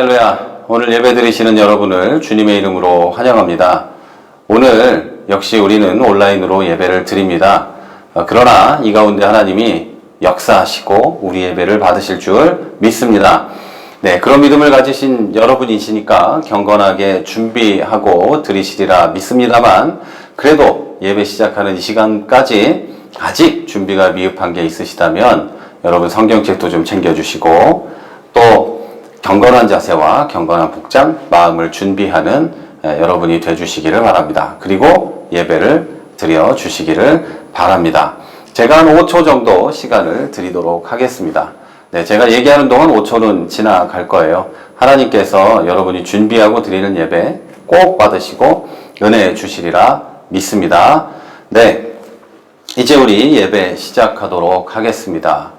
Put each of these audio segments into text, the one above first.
할렐루야. 오늘 예배 드리시는 여러분을 주님의 이름으로 환영합니다. 오늘 역시 우리는 온라인으로 예배를 드립니다. 그러나 이 가운데 하나님이 역사하시고 우리 예배를 받으실 줄 믿습니다. 네, 그런 믿음을 가지신 여러분이시니까 경건하게 준비하고 드리시리라 믿습니다만, 그래도 예배 시작하는 이 시간까지 아직 준비가 미흡한 게 있으시다면 여러분 성경책도 좀 챙겨주시고, 또 경건한 자세와 경건한 복장, 마음을 준비하는 여러분이 되주시기를 바랍니다. 그리고 예배를 드려주시기를 바랍니다. 제가 한 5초 정도 시간을 드리도록 하겠습니다. 네, 제가 얘기하는 동안 5초는 지나갈 거예요. 하나님께서 여러분이 준비하고 드리는 예배 꼭 받으시고 은혜 주시리라 믿습니다. 네, 이제 우리 예배 시작하도록 하겠습니다.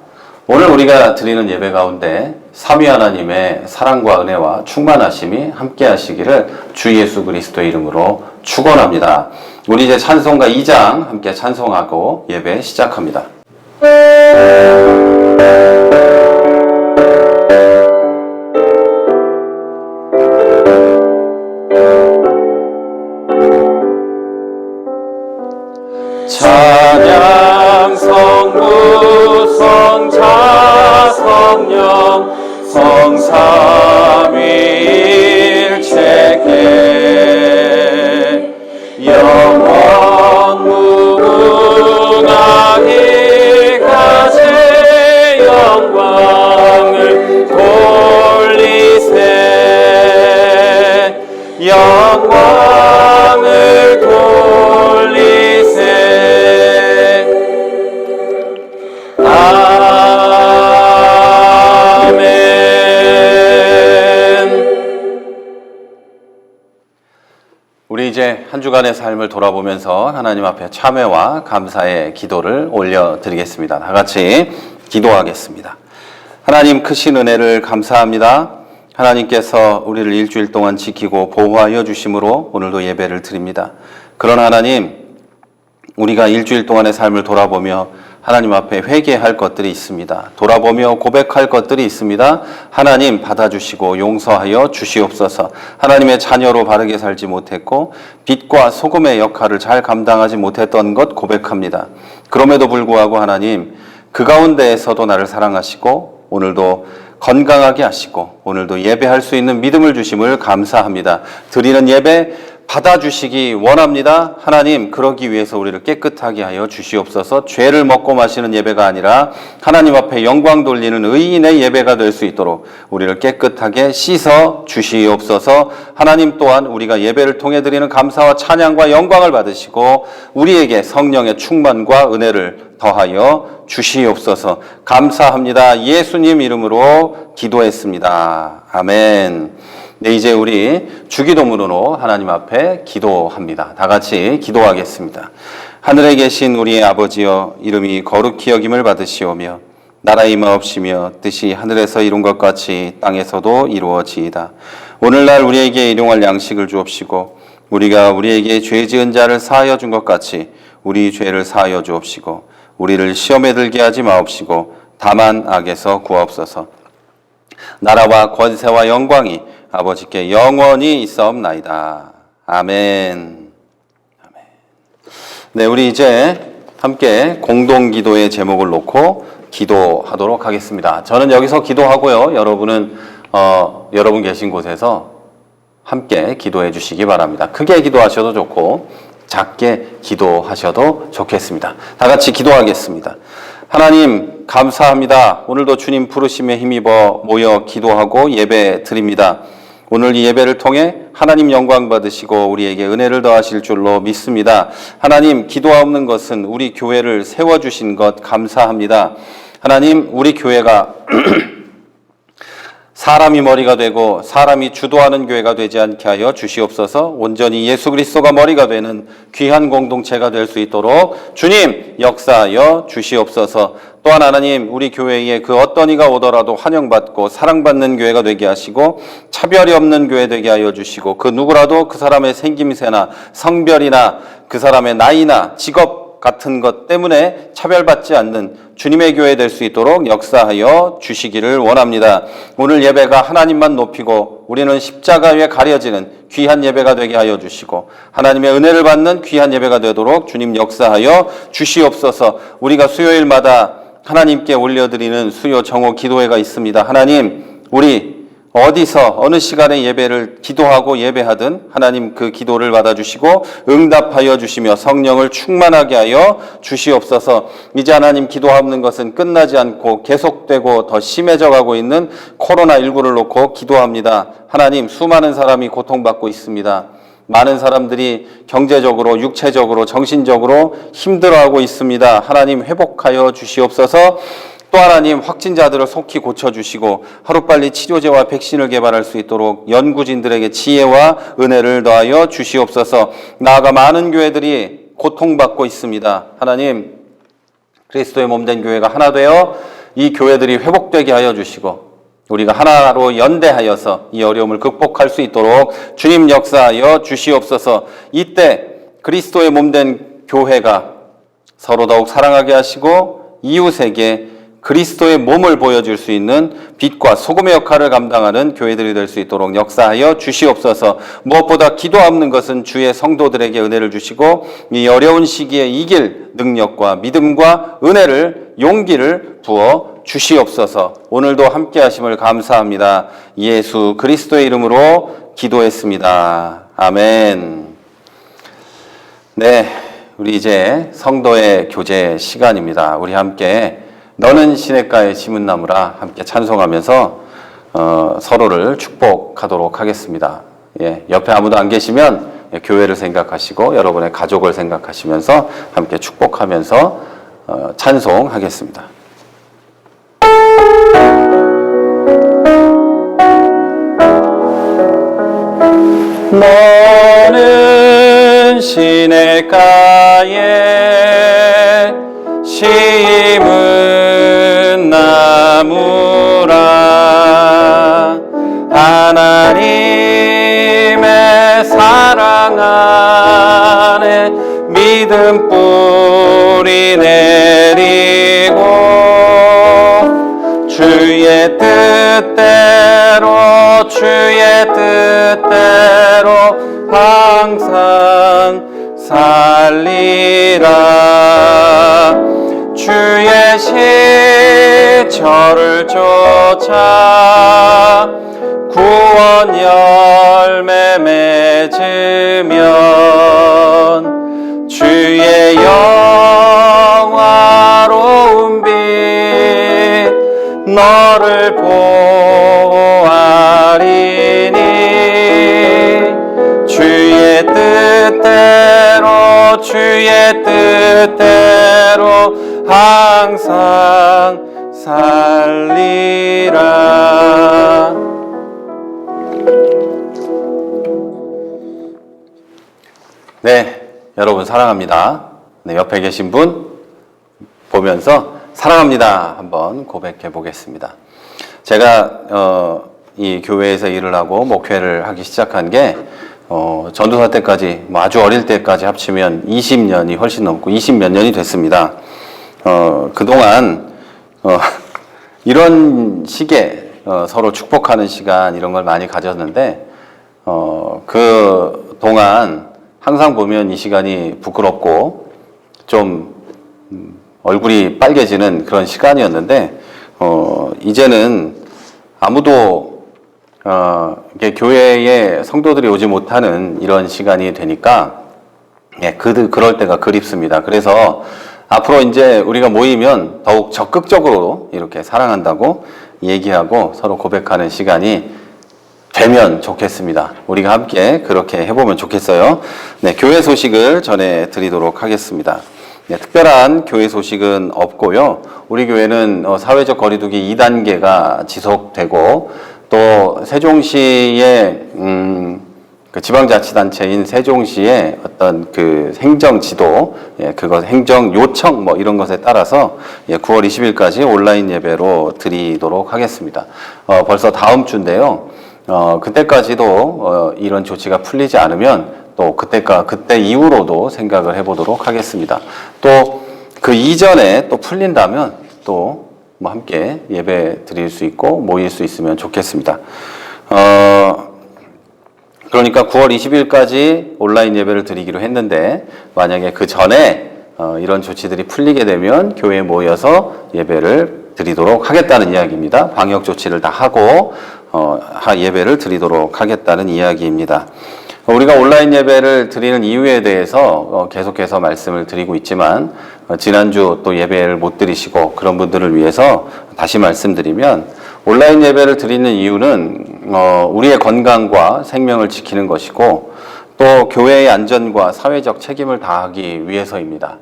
오늘 우리가 드리는 예배 가운데 삼위 하나님의 사랑과 은혜와 충만하심이 함께 하시기를 주 예수 그리스도의 이름으로 축원합니다. 우리 이제 찬송가 2장 함께 찬송하고 예배 시작합니다. 찬양 성부 성자 성령 성삼위일체계 영원 무궁하게 가세 영광을 돌리세 영광을 돌리세 우리 이제 한 주간의 삶을 돌아보면서 하나님 앞에 참회와 감사의 기도를 올려드리겠습니다. 다 같이 기도하겠습니다. 하나님 크신 은혜를 감사합니다. 하나님께서 우리를 일주일 동안 지키고 보호하여 주심으로 오늘도 예배를 드립니다. 그러나 하나님, 우리가 일주일 동안의 삶을 돌아보며 하나님 앞에 회개할 것들이 있습니다. 돌아보며 고백할 것들이 있습니다. 하나님 받아주시고 용서하여 주시옵소서. 하나님의 자녀로 바르게 살지 못했고 빛과 소금의 역할을 잘 감당하지 못했던 것 고백합니다. 그럼에도 불구하고 하나님, 그 가운데에서도 나를 사랑하시고 오늘도 건강하게 하시고 오늘도 예배할 수 있는 믿음을 주심을 감사합니다. 드리는 예배 받아주시기 원합니다. 하나님, 그러기 위해서 우리를 깨끗하게 하여 주시옵소서. 죄를 먹고 마시는 예배가 아니라 하나님 앞에 영광 돌리는 의인의 예배가 될 수 있도록 우리를 깨끗하게 씻어 주시옵소서. 하나님 또한 우리가 예배를 통해 드리는 감사와 찬양과 영광을 받으시고 우리에게 성령의 충만과 은혜를 더하여 주시옵소서. 감사합니다. 예수님 이름으로 기도했습니다. 아멘. 네, 이제 우리 주기도문으로 하나님 앞에 기도합니다. 다 같이 기도하겠습니다. 하늘에 계신 우리의 아버지여, 이름이 거룩히 여김을 받으시오며 나라의 임하옵시며 뜻이 하늘에서 이룬 것 같이 땅에서도 이루어지이다. 오늘날 우리에게 일용할 양식을 주옵시고 우리가 우리에게 죄 지은 자를 사하여 준 것 같이 우리 죄를 사하여 주옵시고 우리를 시험에 들게 하지 마옵시고 다만 악에서 구하옵소서. 나라와 권세와 영광이 아버지께 영원히 있사옵나이다. 아멘. 아멘. 네, 우리 이제 함께 공동기도의 제목을 놓고 기도하도록 하겠습니다. 저는 여기서 기도하고요. 여러분은 여러분 계신 곳에서 함께 기도해 주시기 바랍니다. 크게 기도하셔도 좋고 작게 기도하셔도 좋겠습니다. 다 같이 기도하겠습니다. 하나님 감사합니다. 오늘도 주님 부르심에 힘입어 모여 기도하고 예배 드립니다. 오늘 이 예배를 통해 하나님 영광 받으시고 우리에게 은혜를 더하실 줄로 믿습니다. 하나님, 기도하옵는 것은 우리 교회를 세워주신 것 감사합니다. 하나님, 우리 교회가 사람이 머리가 되고 사람이 주도하는 교회가 되지 않게 하여 주시옵소서. 온전히 예수 그리스도가 머리가 되는 귀한 공동체가 될 수 있도록 주님 역사하여 주시옵소서. 또한 하나님, 우리 교회에 그 어떤 이가 오더라도 환영받고 사랑받는 교회가 되게 하시고 차별이 없는 교회 되게 하여 주시고 그 누구라도 그 사람의 생김새나 성별이나 그 사람의 나이나 직업 같은 것 때문에 차별받지 않는 주님의 교회 될 수 있도록 역사하여 주시기를 원합니다. 오늘 예배가 하나님만 높이고 우리는 십자가 위에 가려지는 귀한 예배가 되게 하여 주시고 하나님의 은혜를 받는 귀한 예배가 되도록 주님 역사하여 주시옵소서. 우리가 수요일마다 하나님께 올려드리는 수요 정오 기도회가 있습니다. 하나님, 우리 어디서 어느 시간에 예배를 기도하고 예배하든 하나님 그 기도를 받아주시고 응답하여 주시며 성령을 충만하게 하여 주시옵소서. 이제 하나님 기도하는 것은 끝나지 않고 계속되고 더 심해져 가고 있는 코로나19를 놓고 기도합니다. 하나님, 수많은 사람이 고통받고 있습니다. 많은 사람들이 경제적으로, 육체적으로, 정신적으로 힘들어하고 있습니다. 하나님 회복하여 주시옵소서. 또 하나님 확진자들을 속히 고쳐주시고 하루빨리 치료제와 백신을 개발할 수 있도록 연구진들에게 지혜와 은혜를 더하여 주시옵소서. 나아가 많은 교회들이 고통받고 있습니다. 하나님, 그리스도의 몸된 교회가 하나 되어 이 교회들이 회복되게 하여 주시고 우리가 하나로 연대하여서 이 어려움을 극복할 수 있도록 주님 역사하여 주시옵소서. 이때 그리스도의 몸된 교회가 서로 더욱 사랑하게 하시고 이웃에게 그리스도의 몸을 보여줄 수 있는 빛과 소금의 역할을 감당하는 교회들이 될 수 있도록 역사하여 주시옵소서. 무엇보다 기도 없는 것은 주의 성도들에게 은혜를 주시고 이 어려운 시기에 이길 능력과 믿음과 은혜를, 용기를 부어 주시옵소서. 오늘도 함께 하심을 감사합니다. 예수 그리스도의 이름으로 기도했습니다. 아멘. 네, 우리 이제 성도의 교제 시간입니다. 우리 함께 너는 시냇가에 심은 나무라 함께 찬송하면서 서로를 축복하도록 하겠습니다. 예, 옆에 아무도 안 계시면 교회를 생각하시고 여러분의 가족을 생각하시면서 함께 축복하면서 찬송하겠습니다. 너는 시냇가에 심은 나무라 하나님의 사랑 안에 믿음 뿌리 내리고 주의 뜻대로 항상 살리라. 주의 시처를 쫓아 구원 열매 맺으면 주의 영화로운 빛 너를 보아리니 주의 뜻대로 항상 살리라. 네, 여러분 사랑합니다. 네, 옆에 계신 분 보면서 사랑합니다 한번 고백해 보겠습니다. 제가 이 교회에서 일을 하고 목회를 하기 시작한 게 전도사 때까지 아주 어릴 때까지 합치면 20년이 훨씬 넘고 20몇 년이 됐습니다. 그동안 이런 시기에 서로 축복하는 시간 이런 걸 많이 가졌는데 그 동안 항상 보면 이 시간이 부끄럽고 좀 얼굴이 빨개지는 그런 시간이었는데 이제는 아무도 이게 교회에 성도들이 오지 못하는 이런 시간이 되니까 그럴 때가 그립습니다. 그래서 앞으로 이제 우리가 모이면 더욱 적극적으로 이렇게 사랑한다고 얘기하고 서로 고백하는 시간이 되면 좋겠습니다. 우리가 함께 그렇게 해보면 좋겠어요. 네, 교회 소식을 전해드리도록 하겠습니다. 네, 특별한 교회 소식은 없고요. 우리 교회는 사회적 거리두기 2단계가 지속되고 또 세종시의 그 지방자치단체인 세종시의 어떤 그 행정지도, 그것 행정 요청 이런 것에 따라서 9월 20일까지 온라인 예배로 드리도록 하겠습니다. 벌써 다음 주인데요. 그때까지도 이런 조치가 풀리지 않으면 또 그때 이후로도 생각을 해보도록 하겠습니다. 또 그 이전에 또 풀린다면 또 뭐 함께 예배 드릴 수 있고 모일 수 있으면 좋겠습니다. 그러니까 9월 20일까지 온라인 예배를 드리기로 했는데 만약에 그 전에 이런 조치들이 풀리게 되면 교회에 모여서 예배를 드리도록 하겠다는 이야기입니다. 방역 조치를 다 하고 예배를 드리도록 하겠다는 이야기입니다. 우리가 온라인 예배를 드리는 이유에 대해서 계속해서 말씀을 드리고 있지만 지난주 또 예배를 못 드리시고 그런 분들을 위해서 다시 말씀드리면 온라인 예배를 드리는 이유는 우리의 건강과 생명을 지키는 것이고 또 교회의 안전과 사회적 책임을 다하기 위해서입니다.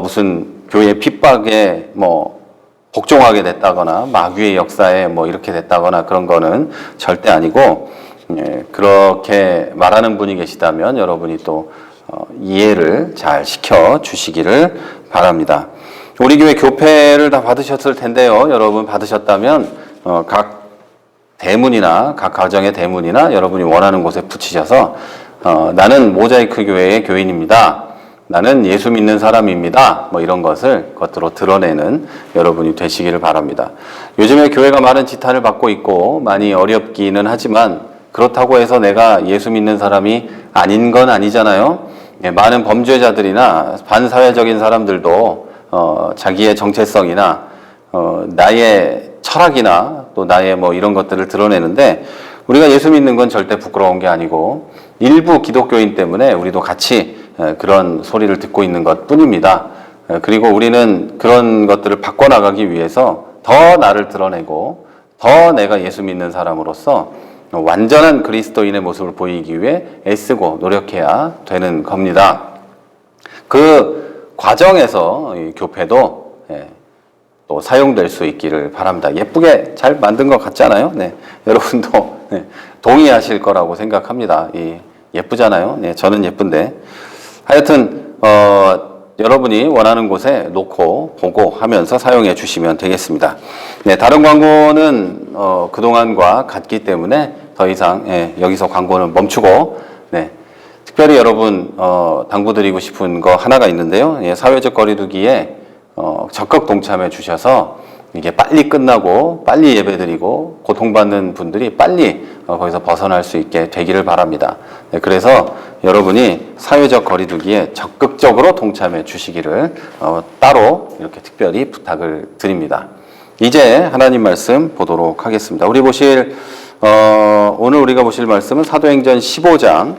무슨 교회 핍박에 복종하게 됐다거나 마귀의 역사에 이렇게 됐다거나 그런 거는 절대 아니고 그렇게 말하는 분이 계시다면 여러분이 또 이해를 잘 시켜 주시기를 바랍니다. 우리 교회 교패를 다 받으셨을 텐데요. 여러분 받으셨다면 각 대문이나 각 가정의 대문이나 여러분이 원하는 곳에 붙이셔서 나는 모자이크 교회의 교인입니다. 나는 예수 믿는 사람입니다. 이런 것을 겉으로 드러내는 여러분이 되시기를 바랍니다. 요즘에 교회가 많은 지탄을 받고 있고 많이 어렵기는 하지만 그렇다고 해서 내가 예수 믿는 사람이 아닌 건 아니잖아요. 많은 범죄자들이나 반사회적인 사람들도 자기의 정체성이나 나의 철학이나 또 나의 이런 것들을 드러내는데 우리가 예수 믿는 건 절대 부끄러운 게 아니고 일부 기독교인 때문에 우리도 같이 그런 소리를 듣고 있는 것 뿐입니다. 그리고 우리는 그런 것들을 바꿔나가기 위해서 더 나를 드러내고 더 내가 예수 믿는 사람으로서 완전한 그리스도인의 모습을 보이기 위해 애쓰고 노력해야 되는 겁니다. 그 과정에서 교패도 또 사용될 수 있기를 바랍니다. 예쁘게 잘 만든 것 같잖아요. 여러분도 동의하실 거라고 생각합니다. 예쁘잖아요. 저는 예쁜데 하여튼 여러분이 원하는 곳에 놓고 보고 하면서 사용해 주시면 되겠습니다. 다른 광고는 그동안과 같기 때문에 더 이상 여기서 광고는 멈추고 특별히 여러분 당부드리고 싶은 거 하나가 있는데요. 사회적 거리두기에 적극 동참해 주셔서 이게 빨리 끝나고 빨리 예배드리고 고통받는 분들이 빨리 거기서 벗어날 수 있게 되기를 바랍니다. 그래서 여러분이 사회적 거리두기에 적극적으로 동참해 주시기를 따로 이렇게 특별히 부탁을 드립니다. 이제 하나님 말씀 보도록 하겠습니다. 오늘 우리가 보실 말씀은 사도행전 15장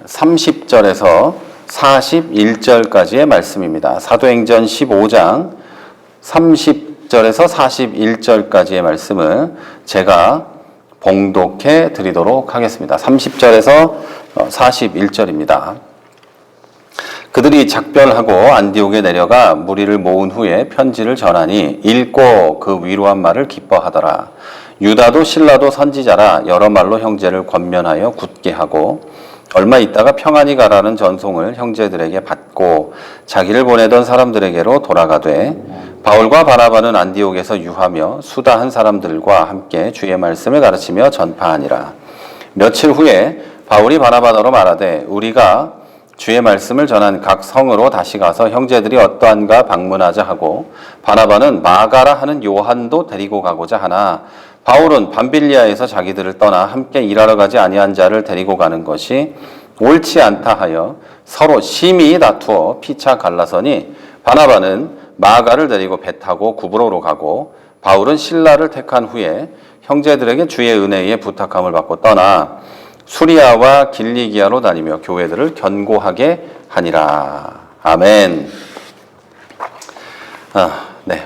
30절에서 41절까지의 말씀입니다. 사도행전 15장 30절에서 41절까지의 말씀을 제가 봉독해 드리도록 하겠습니다. 30절에서 41절입니다. 그들이 작별하고 안디옥에 내려가 무리를 모은 후에 편지를 전하니 읽고 그 위로한 말을 기뻐하더라. 유다도 실라도 선지자라 여러 말로 형제를 권면하여 굳게 하고 얼마 있다가 평안히 가라는 전송을 형제들에게 받고 자기를 보내던 사람들에게로 돌아가되 바울과 바나바는 안디옥에서 유하며 수다한 사람들과 함께 주의 말씀을 가르치며 전파하니라. 며칠 후에 바울이 바나바더러 말하되 우리가 주의 말씀을 전한 각 성으로 다시 가서 형제들이 어떠한가 방문하자 하고 바나바는 마가라 하는 요한도 데리고 가고자 하나 바울은 밤빌리아에서 자기들을 떠나 함께 일하러 가지 아니한 자를 데리고 가는 것이 옳지 않다 하여 서로 심히 다투어 피차 갈라서니 바나바는 마가를 데리고 배 타고 구브로로 가고 바울은 실라를 택한 후에 형제들에게 주의 은혜에 부탁함을 받고 떠나 수리아와 길리기아로 다니며 교회들을 견고하게 하니라. 아멘.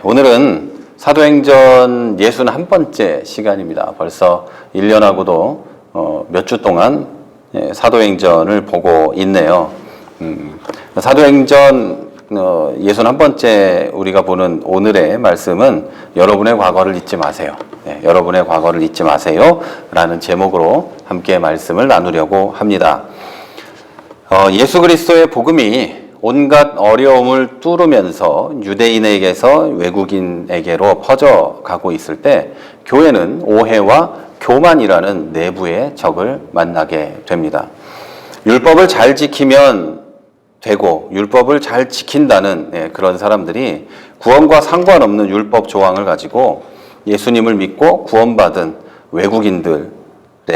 오늘은 사도행전 61번째 시간입니다. 벌써 1년하고도 몇 주 동안 사도행전을 보고 있네요. 사도행전 61번째 우리가 보는 오늘의 말씀은 여러분의 과거를 잊지 마세요. 여러분의 과거를 잊지 마세요. 라는 제목으로 함께 말씀을 나누려고 합니다. 예수 그리스도의 복음이 온갖 어려움을 뚫으면서 유대인에게서 외국인에게로 퍼져가고 있을 때 교회는 오해와 교만이라는 내부의 적을 만나게 됩니다. 율법을 잘 지키면 되고 율법을 잘 지킨다는 그런 사람들이 구원과 상관없는 율법 조항을 가지고 예수님을 믿고 구원받은 외국인들의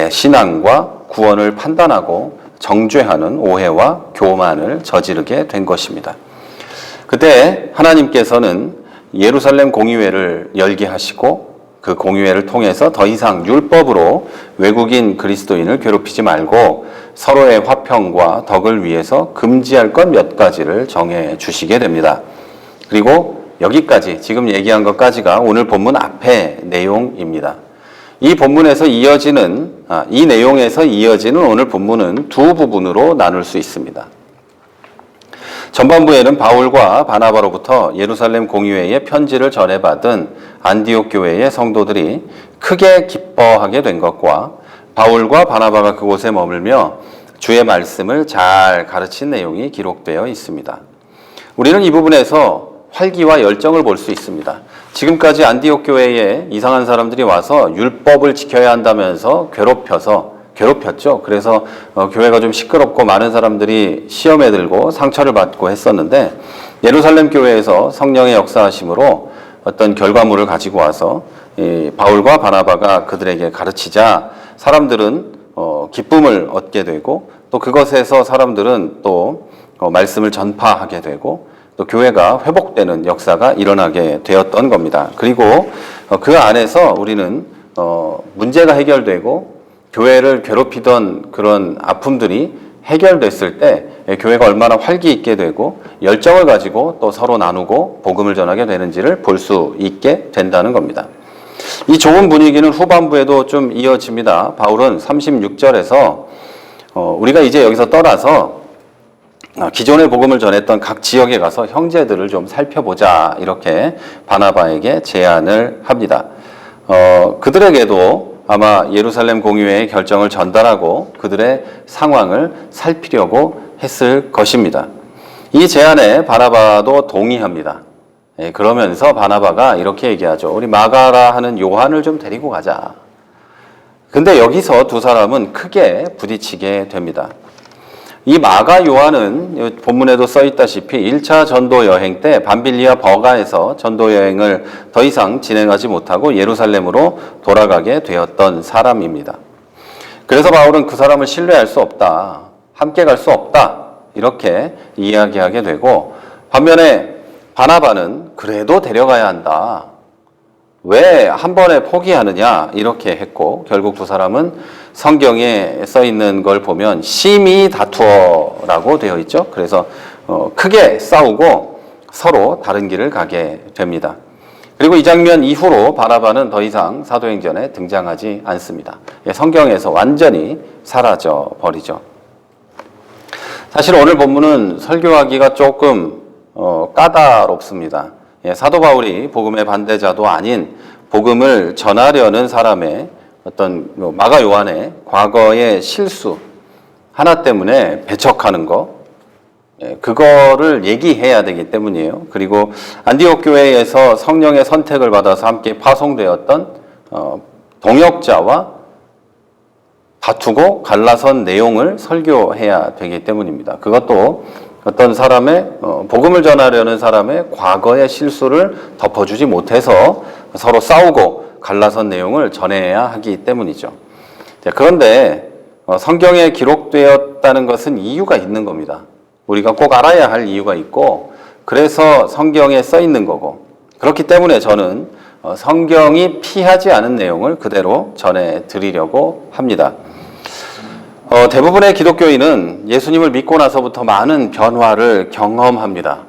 신앙과 구원을 판단하고 정죄하는 오해와 교만을 저지르게 된 것입니다. 그때 하나님께서는 예루살렘 공의회를 열게 하시고 그 공의회를 통해서 더 이상 율법으로 외국인 그리스도인을 괴롭히지 말고 서로의 화평과 덕을 위해서 금지할 것 몇 가지를 정해 주시게 됩니다. 그리고 여기까지 지금 얘기한 것까지가 오늘 본문 앞의 내용입니다. 이 내용에서 이어지는 오늘 본문은 두 부분으로 나눌 수 있습니다. 전반부에는 바울과 바나바로부터 예루살렘 공의회에 편지를 전해받은 안디옥 교회의 성도들이 크게 기뻐하게 된 것과 바울과 바나바가 그곳에 머물며 주의 말씀을 잘 가르친 내용이 기록되어 있습니다. 우리는 이 부분에서 활기와 열정을 볼 수 있습니다. 지금까지 안디옥 교회에 이상한 사람들이 와서 율법을 지켜야 한다면서 괴롭혔죠. 그래서 교회가 좀 시끄럽고 많은 사람들이 시험에 들고 상처를 받고 했었는데 예루살렘 교회에서 성령의 역사하심으로 어떤 결과물을 가지고 와서 바울과 바나바가 그들에게 가르치자 사람들은 기쁨을 얻게 되고 또 그것에서 사람들은 또 말씀을 전파하게 되고 또 교회가 회복되는 역사가 일어나게 되었던 겁니다. 그리고 그 안에서 우리는 문제가 해결되고 교회를 괴롭히던 그런 아픔들이 해결됐을 때 교회가 얼마나 활기 있게 되고 열정을 가지고 또 서로 나누고 복음을 전하게 되는지를 볼 수 있게 된다는 겁니다. 이 좋은 분위기는 후반부에도 좀 이어집니다. 바울은 36절에서 우리가 이제 여기서 떠나서 기존의 복음을 전했던 각 지역에 가서 형제들을 좀 살펴보자 이렇게 바나바에게 제안을 합니다. 그들에게도 아마 예루살렘 공의회의 결정을 전달하고 그들의 상황을 살피려고 했을 것입니다. 이 제안에 바나바도 동의합니다. 그러면서 바나바가 이렇게 얘기하죠. 우리 마가라 하는 요한을 좀 데리고 가자. 근데 여기서 두 사람은 크게 부딪히게 됩니다. 이 마가 요한은 본문에도 써 있다시피 1차 전도 여행 때 밤빌리아 버가에서 전도 여행을 더 이상 진행하지 못하고 예루살렘으로 돌아가게 되었던 사람입니다. 그래서 바울은 그 사람을 신뢰할 수 없다. 함께 갈 수 없다. 이렇게 이야기하게 되고 반면에 바나바는 그래도 데려가야 한다. 왜 한 번에 포기하느냐 이렇게 했고 결국 두 사람은 성경에 써 있는 걸 보면 심히 다투어라고 되어 있죠. 그래서 크게 싸우고 서로 다른 길을 가게 됩니다. 그리고 이 장면 이후로 바나바는 더 이상 사도행전에 등장하지 않습니다. 성경에서 완전히 사라져 버리죠. 사실 오늘 본문은 설교하기가 조금 까다롭습니다. 사도 바울이 복음의 반대자도 아닌 복음을 전하려는 사람의 어떤 마가 요한의 과거의 실수 하나 때문에 배척하는 거 그거를 얘기해야 되기 때문이에요. 그리고 안디옥 교회에서 성령의 선택을 받아서 함께 파송되었던 동역자와 다투고 갈라선 내용을 설교해야 되기 때문입니다. 그것도 어떤 사람의 복음을 전하려는 사람의 과거의 실수를 덮어주지 못해서 서로 싸우고 갈라선 내용을 전해야 하기 때문이죠. 그런데 성경에 기록되었다는 것은 이유가 있는 겁니다. 우리가 꼭 알아야 할 이유가 있고 그래서 성경에 써 있는 거고 그렇기 때문에 저는 성경이 피하지 않은 내용을 그대로 전해드리려고 합니다. 대부분의 기독교인은 예수님을 믿고 나서부터 많은 변화를 경험합니다.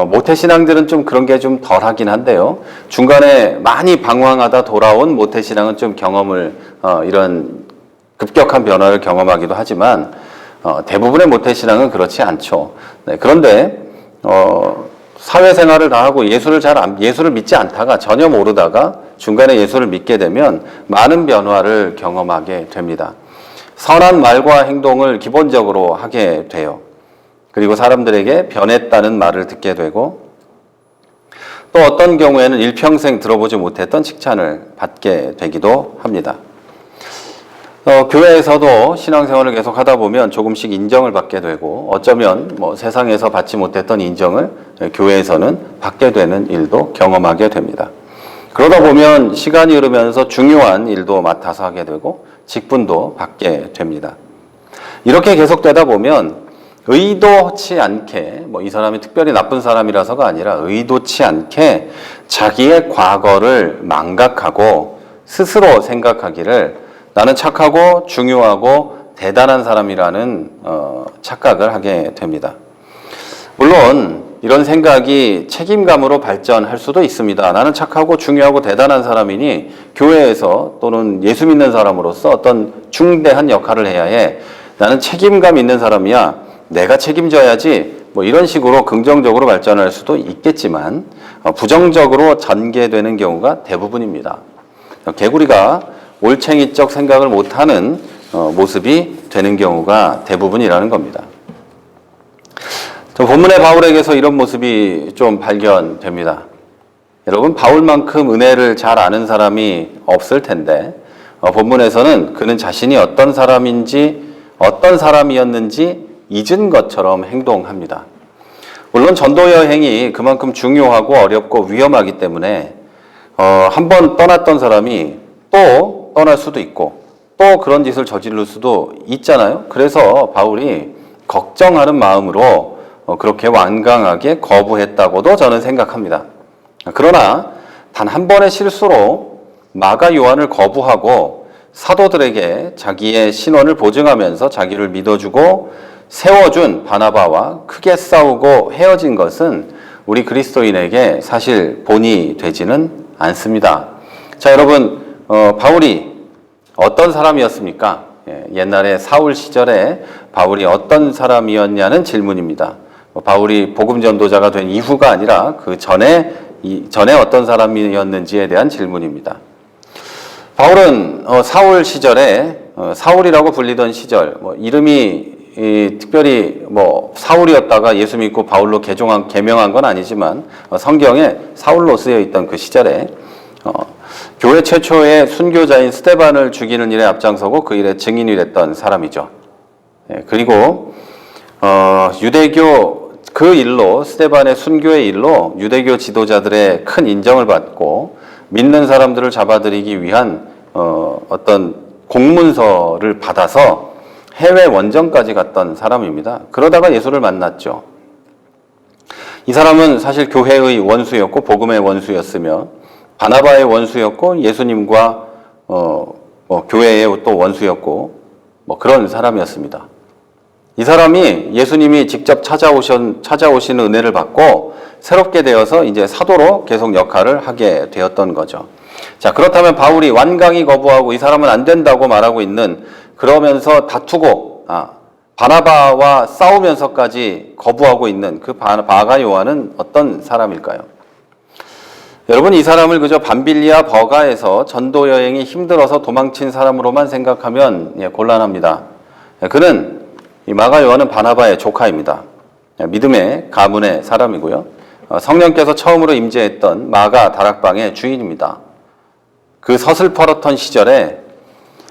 모태신앙들은 좀 그런 게 좀 덜하긴 한데요. 중간에 많이 방황하다 돌아온 모태신앙은 좀 경험을 이런 급격한 변화를 경험하기도 하지만 대부분의 모태신앙은 그렇지 않죠. 네, 그런데 사회생활을 다 하고 예수를 믿지 않다가 전혀 모르다가 중간에 예수를 믿게 되면 많은 변화를 경험하게 됩니다. 선한 말과 행동을 기본적으로 하게 돼요. 그리고 사람들에게 변했다는 말을 듣게 되고 또 어떤 경우에는 일평생 들어보지 못했던 칭찬을 받게 되기도 합니다. 교회에서도 신앙생활을 계속 하다 보면 조금씩 인정을 받게 되고 어쩌면 세상에서 받지 못했던 인정을 교회에서는 받게 되는 일도 경험하게 됩니다. 그러다 보면 시간이 흐르면서 중요한 일도 맡아서 하게 되고 직분도 받게 됩니다. 이렇게 계속되다 보면 의도치 않게 이 사람이 특별히 나쁜 사람이라서가 아니라 의도치 않게 자기의 과거를 망각하고 스스로 생각하기를 나는 착하고 중요하고 대단한 사람이라는 착각을 하게 됩니다. 물론 이런 생각이 책임감으로 발전할 수도 있습니다. 나는 착하고 중요하고 대단한 사람이니 교회에서 또는 예수 믿는 사람으로서 어떤 중대한 역할을 해야 해. 나는 책임감 있는 사람이야. 내가 책임져야지. 이런 식으로 긍정적으로 발전할 수도 있겠지만 부정적으로 전개되는 경우가 대부분입니다. 개구리가 올챙이적 생각을 못하는 모습이 되는 경우가 대부분이라는 겁니다. 본문의 바울에게서 이런 모습이 좀 발견됩니다. 여러분, 바울만큼 은혜를 잘 아는 사람이 없을 텐데 본문에서는 그는 자신이 어떤 사람인지 어떤 사람이었는지 잊은 것처럼 행동합니다. 물론 전도 여행이 그만큼 중요하고 어렵고 위험하기 때문에 한번 떠났던 사람이 또 떠날 수도 있고 또 그런 짓을 저지를 수도 있잖아요. 그래서 바울이 걱정하는 마음으로 그렇게 완강하게 거부했다고도 저는 생각합니다. 그러나 단 한 번의 실수로 마가 요한을 거부하고 사도들에게 자기의 신원을 보증하면서 자기를 믿어주고 세워준 바나바와 크게 싸우고 헤어진 것은 우리 그리스도인에게 사실 본이 되지는 않습니다. 자, 여러분, 바울이 어떤 사람이었습니까? 옛날에 사울 시절에 바울이 어떤 사람이었냐는 질문입니다. 바울이 복음 전도자가 된 이후가 아니라 그 전에 어떤 사람이었는지에 대한 질문입니다. 바울은 사울 시절에 사울이라고 불리던 시절, 이름이 특별히 사울이었다가 예수 믿고 바울로 개명한 건 아니지만 성경에 사울로 쓰여 있던 그 시절에 교회 최초의 순교자인 스데반을 죽이는 일에 앞장서고 그 일에 증인이 됐던 사람이죠. 그리고 유대교 그 일로 스데반의 순교의 일로 유대교 지도자들의 큰 인정을 받고 믿는 사람들을 잡아들이기 위한 어떤 공문서를 받아서 해외 원정까지 갔던 사람입니다. 그러다가 예수를 만났죠. 이 사람은 사실 교회의 원수였고 복음의 원수였으며 바나바의 원수였고 예수님과 교회의 또 원수였고 그런 사람이었습니다. 이 사람이 예수님이 직접 찾아오시는 은혜를 받고 새롭게 되어서 이제 사도로 계속 역할을 하게 되었던 거죠. 자, 그렇다면 바울이 완강히 거부하고 이 사람은 안 된다고 말하고 있는 그러면서 다투고 바나바와 싸우면서까지 거부하고 있는 그 바가 요한은 어떤 사람일까요? 여러분, 이 사람을 그저 밤빌리아 버가에서 전도 여행이 힘들어서 도망친 사람으로만 생각하면 곤란합니다. 그는 이 마가 요한은 바나바의 조카입니다. 믿음의 가문의 사람이고요. 성령께서 처음으로 임재했던 마가 다락방의 주인입니다. 그 서슬퍼렇던 시절에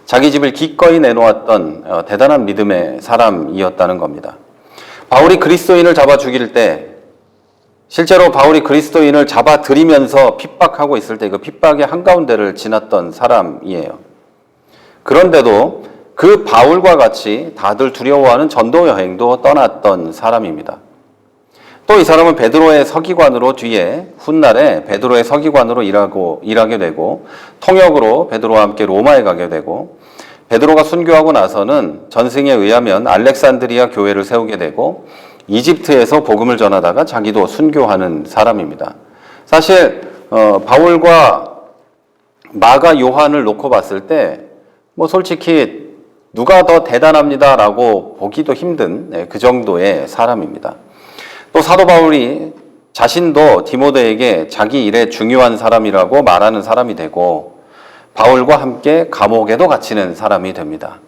자기 집을 기꺼이 내놓았던 대단한 믿음의 사람이었다는 겁니다. 바울이 그리스도인을 잡아 죽일 때 실제로 바울이 그리스도인을 잡아들이면서 핍박하고 있을 때 그 핍박의 한가운데를 지났던 사람이에요. 그런데도 그 바울과 같이 다들 두려워하는 전도 여행도 떠났던 사람입니다. 또 이 사람은 베드로의 서기관으로 뒤에 훗날에 베드로의 서기관으로 일하게 되고 통역으로 베드로와 함께 로마에 가게 되고 베드로가 순교하고 나서는 전승에 의하면 알렉산드리아 교회를 세우게 되고 이집트에서 복음을 전하다가 자기도 순교하는 사람입니다. 사실 바울과 마가 요한을 놓고 봤을 때 솔직히 누가 더 대단합니다라고 보기도 힘든 그 정도의 사람입니다. 또 사도 바울이 자신도 디모데에게 자기 일에 중요한 사람이라고 말하는 사람이 되고 바울과 함께 감옥에도 갇히는 사람이 됩니다.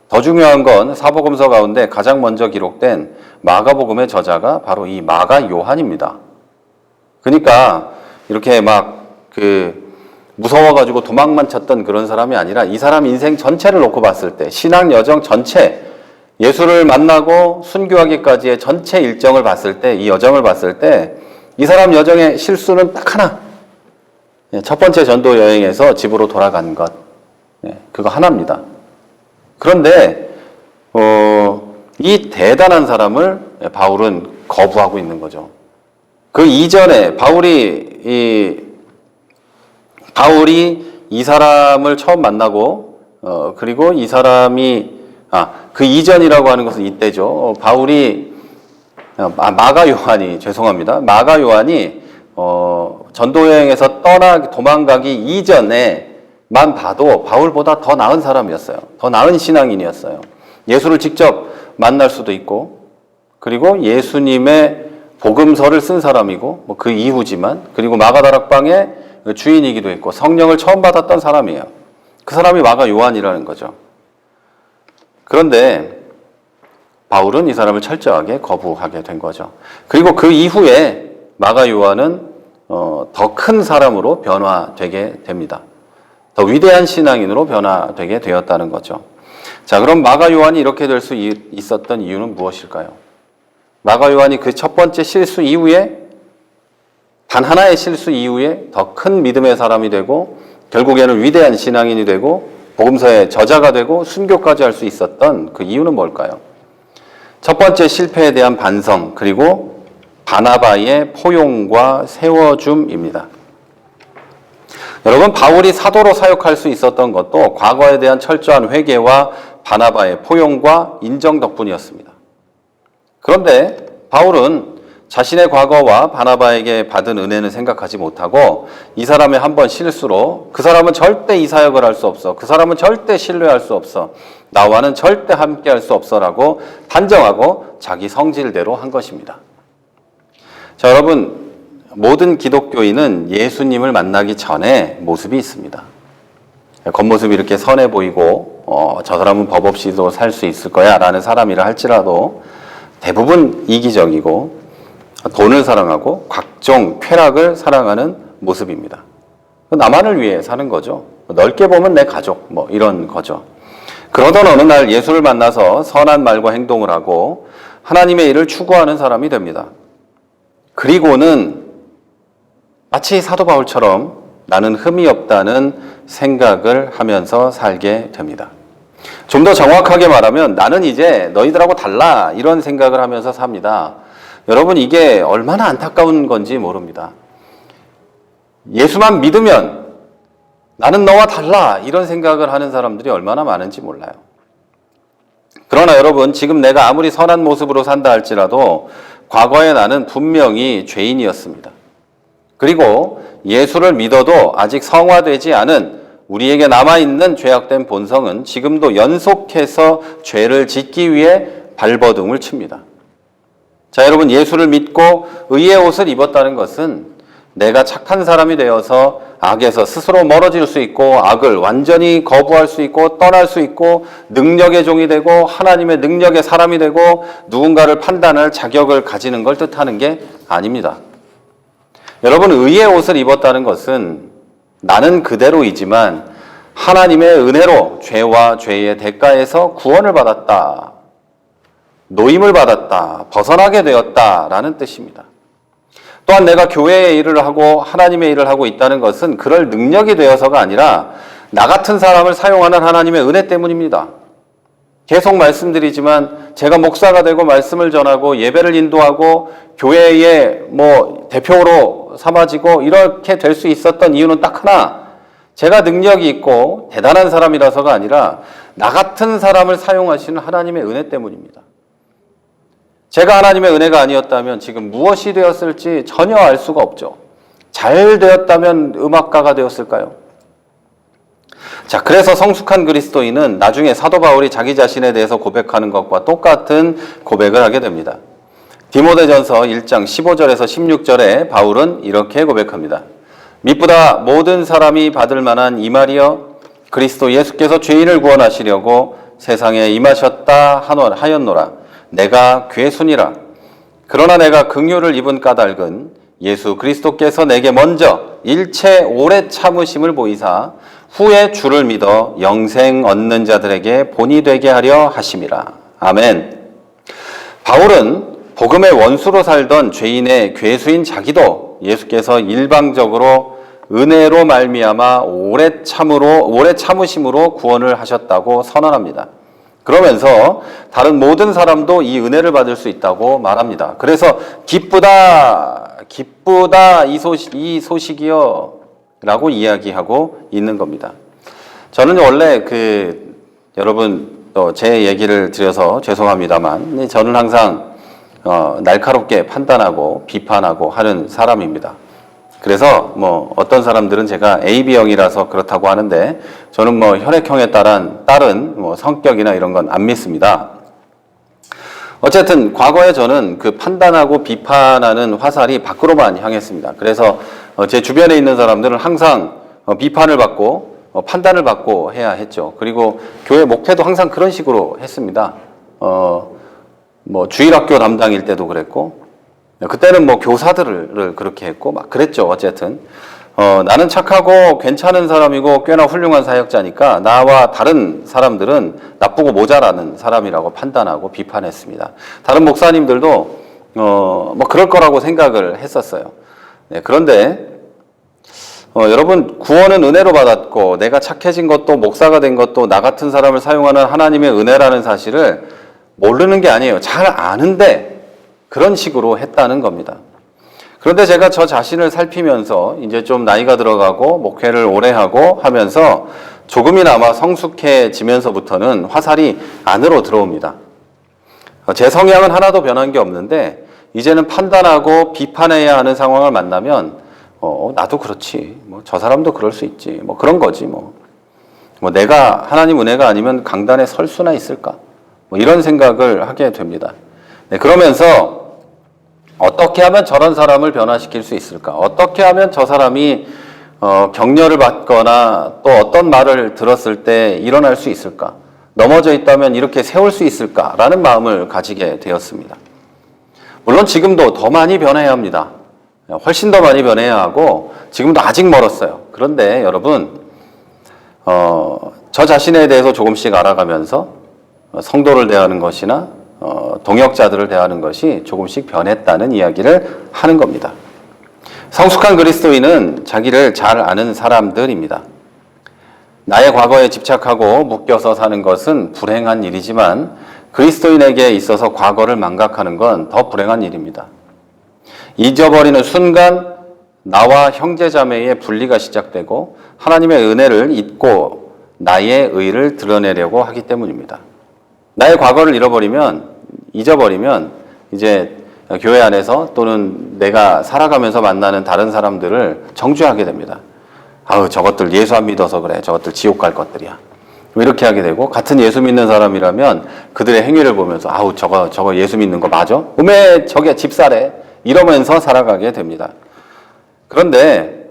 더 중요한 건 사복음서 가운데 가장 먼저 기록된 마가복음의 저자가 바로 이 마가 요한입니다. 그러니까 이렇게 무서워가지고 도망만 쳤던 그런 사람이 아니라 이 사람 인생 전체를 놓고 봤을 때, 신앙 여정 전체, 예수를 만나고 순교하기까지의 전체 일정을 봤을 때, 이 여정을 봤을 때 이 사람 여정의 실수는 딱 하나. 첫 번째 전도 여행에서 집으로 돌아간 것. 그거 하나입니다. 그런데 이 대단한 사람을 바울은 거부하고 있는 거죠. 그 이전에 바울이 이 사람을 처음 만나고 그리고 이 사람이 그 이전이라고 하는 것은 이때죠. 바울이 마가 요한이 전도 여행에서 도망가기 이전에만 봐도 바울보다 더 나은 사람이었어요. 더 나은 신앙인이었어요. 예수를 직접 만날 수도 있고, 그리고 예수님의 복음서를 쓴 사람이고, 그 이후지만, 그리고 마가다락방의 주인이기도 했고, 성령을 처음 받았던 사람이에요. 그 사람이 마가 요한이라는 거죠. 그런데 바울은 이 사람을 철저하게 거부하게 된 거죠. 그리고 그 이후에 마가 요한은 더 큰 사람으로 변화되게 됩니다. 더 위대한 신앙인으로 변화되게 되었다는 거죠. 자, 그럼 마가 요한이 이렇게 될 수 있었던 이유는 무엇일까요? 마가 요한이 그 첫 번째 실수 이후에, 단 하나의 실수 이후에 더 큰 믿음의 사람이 되고, 결국에는 위대한 신앙인이 되고, 복음서의 저자가 되고, 순교까지 할 수 있었던 그 이유는 뭘까요? 첫 번째 실패에 대한 반성, 그리고 바나바의 포용과 세워줌입니다. 여러분, 바울이 사도로 사역할 수 있었던 것도 과거에 대한 철저한 회개와 바나바의 포용과 인정 덕분이었습니다. 그런데 바울은 자신의 과거와 바나바에게 받은 은혜는 생각하지 못하고, 이 사람의 한 번 실수로 그 사람은 절대 이 사역을 할 수 없어, 그 사람은 절대 신뢰할 수 없어, 나와는 절대 함께 할 수 없어라고 단정하고 자기 성질대로 한 것입니다. 자, 여러분, 모든 기독교인은 예수님을 만나기 전에 모습이 있습니다. 겉모습이 이렇게 선해 보이고 저 사람은 법 없이도 살 수 있을 거야 라는 사람이라 할지라도 대부분 이기적이고 돈을 사랑하고 각종 쾌락을 사랑하는 모습입니다. 나만을 위해 사는 거죠. 넓게 보면 내 가족, 이런 거죠. 그러던 어느 날 예수를 만나서 선한 말과 행동을 하고 하나님의 일을 추구하는 사람이 됩니다. 그리고는 마치 사도 바울처럼 나는 흠이 없다는 생각을 하면서 살게 됩니다. 좀 더 정확하게 말하면 나는 이제 너희들하고 달라, 이런 생각을 하면서 삽니다. 여러분, 이게 얼마나 안타까운 건지 모릅니다. 예수만 믿으면 나는 너와 달라, 이런 생각을 하는 사람들이 얼마나 많은지 몰라요. 그러나 여러분, 지금 내가 아무리 선한 모습으로 산다 할지라도 과거의 나는 분명히 죄인이었습니다. 그리고 예수를 믿어도 아직 성화되지 않은 우리에게 남아있는 죄악된 본성은 지금도 연속해서 죄를 짓기 위해 발버둥을 칩니다. 자, 여러분, 예수를 믿고 의의 옷을 입었다는 것은 내가 착한 사람이 되어서 악에서 스스로 멀어질 수 있고, 악을 완전히 거부할 수 있고, 떠날 수 있고, 능력의 종이 되고, 하나님의 능력의 사람이 되고, 누군가를 판단할 자격을 가지는 걸 뜻하는 게 아닙니다. 여러분, 의의 옷을 입었다는 것은 나는 그대로이지만 하나님의 은혜로 죄와 죄의 대가에서 구원을 받았다, 노임을 받았다, 벗어나게 되었다라는 뜻입니다. 또한 내가 교회의 일을 하고 하나님의 일을 하고 있다는 것은 그럴 능력이 되어서가 아니라 나 같은 사람을 사용하는 하나님의 은혜 때문입니다. 계속 말씀드리지만 제가 목사가 되고 말씀을 전하고 예배를 인도하고 교회의 대표로 삼아지고 이렇게 될 수 있었던 이유는 딱 하나, 제가 능력이 있고 대단한 사람이라서가 아니라 나 같은 사람을 사용하시는 하나님의 은혜 때문입니다. 제가 하나님의 은혜가 아니었다면 지금 무엇이 되었을지 전혀 알 수가 없죠. 잘 되었다면 음악가가 되었을까요? 자, 그래서 성숙한 그리스도인은 나중에 사도 바울이 자기 자신에 대해서 고백하는 것과 똑같은 고백을 하게 됩니다. 디모데전서 1장 15절에서 16절에 바울은 이렇게 고백합니다. 미쁘다 모든 사람이 받을 만한 이 말이여, 그리스도 예수께서 죄인을 구원하시려고 세상에 임하셨다 하였노라. 내가 괴순이라. 그러나 내가 긍휼을 입은 까닭은 예수 그리스도께서 내게 먼저 일체 오래 참으심을 보이사 후에 주를 믿어 영생 얻는 자들에게 본이 되게 하려 하심이라. 아멘. 바울은 복음의 원수로 살던 죄인의 괴수인 자기도 예수께서 일방적으로 은혜로 말미암아 오래 참으심으로 구원을 하셨다고 선언합니다. 그러면서 다른 모든 사람도 이 은혜를 받을 수 있다고 말합니다. 그래서 기쁘다 이 소식이요 라고 이야기하고 있는 겁니다. 저는 원래 여러분 제 얘기를 드려서 죄송합니다만 저는 항상 날카롭게 판단하고 비판하고 하는 사람입니다. 그래서 어떤 사람들은 제가 AB형이라서 그렇다고 하는데 저는 혈액형에 따른 성격이나 이런 건 안 믿습니다. 어쨌든 과거에 저는 그 판단하고 비판하는 화살이 밖으로만 향했습니다. 그래서 제 주변에 있는 사람들은 항상 비판을 받고 판단을 받고 해야 했죠. 그리고 교회 목회도 항상 그런 식으로 했습니다. 주일학교 담당일 때도 그랬고, 그때는 교사들을 그렇게 했고 막 그랬죠. 어쨌든 나는 착하고 괜찮은 사람이고 꽤나 훌륭한 사역자니까 나와 다른 사람들은 나쁘고 모자라는 사람이라고 판단하고 비판했습니다. 다른 목사님들도 그럴 거라고 생각을 했었어요. 네, 그런데 여러분, 구원은 은혜로 받았고 내가 착해진 것도 목사가 된 것도 나 같은 사람을 사용하는 하나님의 은혜라는 사실을 모르는 게 아니에요. 잘 아는데 그런 식으로 했다는 겁니다. 그런데 제가 저 자신을 살피면서 이제 좀 나이가 들어가고 목회를 오래 하고 하면서 조금이나마 성숙해지면서부터는 화살이 안으로 들어옵니다. 제 성향은 하나도 변한 게 없는데 이제는 판단하고 비판해야 하는 상황을 만나면 나도 그렇지, 저 사람도 그럴 수 있지, 그런 거지, 내가 하나님 은혜가 아니면 강단에 설 수나 있을까, 이런 생각을 하게 됩니다. 네, 그러면서 어떻게 하면 저런 사람을 변화시킬 수 있을까? 어떻게 하면 저 사람이 격려를 받거나 또 어떤 말을 들었을 때 일어날 수 있을까? 넘어져 있다면 이렇게 세울 수 있을까? 라는 마음을 가지게 되었습니다. 물론 지금도 더 많이 변해야 합니다. 훨씬 더 많이 변해야 하고 지금도 아직 멀었어요. 그런데 여러분, 저 자신에 대해서 조금씩 알아가면서 성도를 대하는 것이나 동역자들을 대하는 것이 조금씩 변했다는 이야기를 하는 겁니다. 성숙한 그리스도인은 자기를 잘 아는 사람들입니다. 나의 과거에 집착하고 묶여서 사는 것은 불행한 일이지만 그리스도인에게 있어서 과거를 망각하는 건 더 불행한 일입니다. 잊어버리는 순간 나와 형제자매의 분리가 시작되고 하나님의 은혜를 잊고 나의 의를 드러내려고 하기 때문입니다. 나의 과거를 잊어버리면 이제 교회 안에서 또는 내가 살아가면서 만나는 다른 사람들을 정죄하게 됩니다. 저것들 예수 안 믿어서 그래. 저것들 지옥 갈 것들이야. 이렇게 하게 되고, 같은 예수 믿는 사람이라면 그들의 행위를 보면서 저거 예수 믿는 거 맞아? 음에 저게 집사래. 이러면서 살아가게 됩니다. 그런데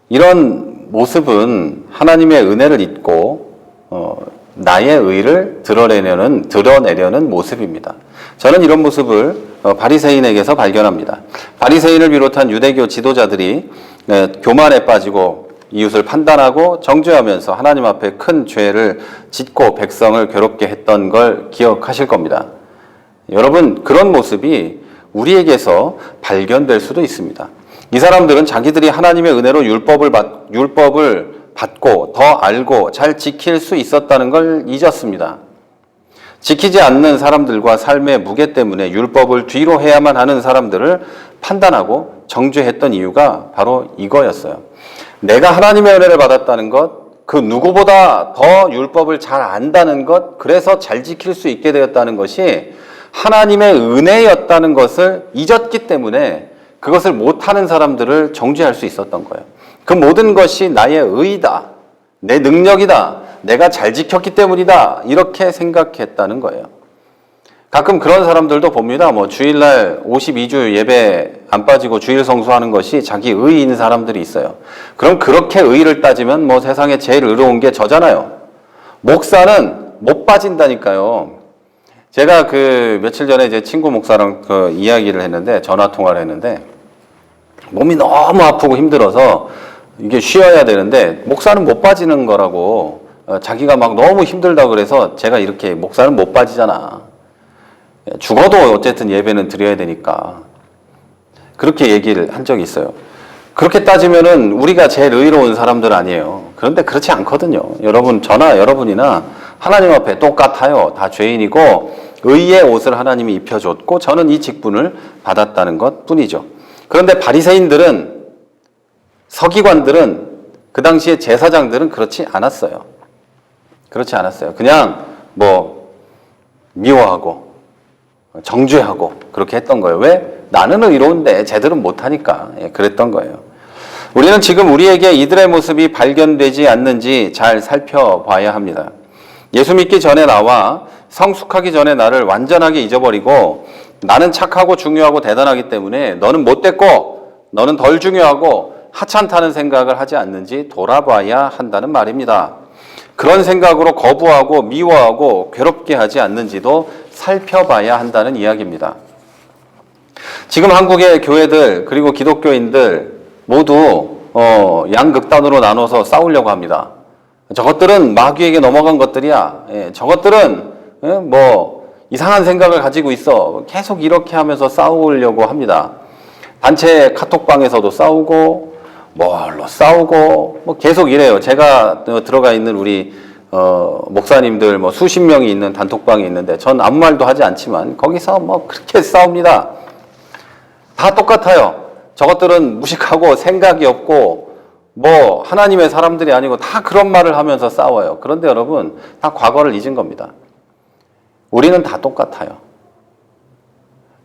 이런 모습은 하나님의 은혜를 잊고 나의 의를 드러내려는 모습입니다. 저는 이런 모습을 바리새인에게서 발견합니다. 바리새인을 비롯한 유대교 지도자들이 교만에 빠지고 이웃을 판단하고 정죄하면서 하나님 앞에 큰 죄를 짓고 백성을 괴롭게 했던 걸 기억하실 겁니다. 여러분, 그런 모습이 우리에게서 발견될 수도 있습니다. 이 사람들은 자기들이 하나님의 은혜로 율법을 받고 더 알고 잘 지킬 수 있었다는 걸 잊었습니다. 지키지 않는 사람들과 삶의 무게 때문에 율법을 뒤로 해야만 하는 사람들을 판단하고 정죄했던 이유가 바로 이거였어요. 내가 하나님의 은혜를 받았다는 것, 그 누구보다 더 율법을 잘 안다는 것, 그래서 잘 지킬 수 있게 되었다는 것이 하나님의 은혜였다는 것을 잊었기 때문에 그것을 못하는 사람들을 정죄할 수 있었던 거예요. 그 모든 것이 나의 의다, 내 능력이다, 내가 잘 지켰기 때문이다, 이렇게 생각했다는 거예요. 가끔 그런 사람들도 봅니다. 주일날 52주 예배 안 빠지고 주일 성수하는 것이 자기 의인 사람들이 있어요. 그럼 그렇게 의를 따지면 세상에 제일 의로운 게 저잖아요. 목사는 못 빠진다니까요. 제가 며칠 전에 제 친구 목사랑 이야기를 했는데, 전화 통화를 했는데, 몸이 너무 아프고 힘들어서 이게 쉬어야 되는데 목사는 못 빠지는 거라고 자기가 막 너무 힘들다 그래서 제가 이렇게 목사는 못 빠지잖아. 죽어도 어쨌든 예배는 드려야 되니까. 그렇게 얘기를 한 적이 있어요. 그렇게 따지면은 우리가 제일 의로운 사람들 아니에요. 그런데 그렇지 않거든요. 여러분, 저나 여러분이나 하나님 앞에 똑같아요. 다 죄인이고 의의 옷을 하나님이 입혀줬고 저는 이 직분을 받았다는 것 뿐이죠. 그런데 바리새인들은, 서기관들은, 그 당시에 제사장들은 그렇지 않았어요. 그렇지 않았어요. 그냥 미워하고 정죄하고 그렇게 했던 거예요. 왜? 나는 의로운데 쟤들은 못하니까. 그랬던 거예요. 우리는 지금 우리에게 이들의 모습이 발견되지 않는지 잘 살펴봐야 합니다. 예수 믿기 전에 나와 성숙하기 전에 나를 완전하게 잊어버리고 나는 착하고 중요하고 대단하기 때문에 너는 못됐고 너는 덜 중요하고 하찮다는 생각을 하지 않는지 돌아봐야 한다는 말입니다. 그런 생각으로 거부하고 미워하고 괴롭게 하지 않는지도 살펴봐야 한다는 이야기입니다. 지금 한국의 교회들 그리고 기독교인들 모두 양극단으로 나눠서 싸우려고 합니다. 저것들은 마귀에게 넘어간 것들이야. 저것들은 이상한 생각을 가지고 있어. 계속 이렇게 하면서 싸우려고 합니다. 단체 카톡방에서도 싸우고 뭘로 싸우고 계속 이래요. 제가 들어가 있는 우리 목사님들 수십 명이 있는 단톡방이 있는데 전 아무 말도 하지 않지만 거기서 그렇게 싸웁니다. 다 똑같아요. 저것들은 무식하고 생각이 없고 하나님의 사람들이 아니고 다 그런 말을 하면서 싸워요. 그런데 여러분, 다 과거를 잊은 겁니다. 우리는 다 똑같아요.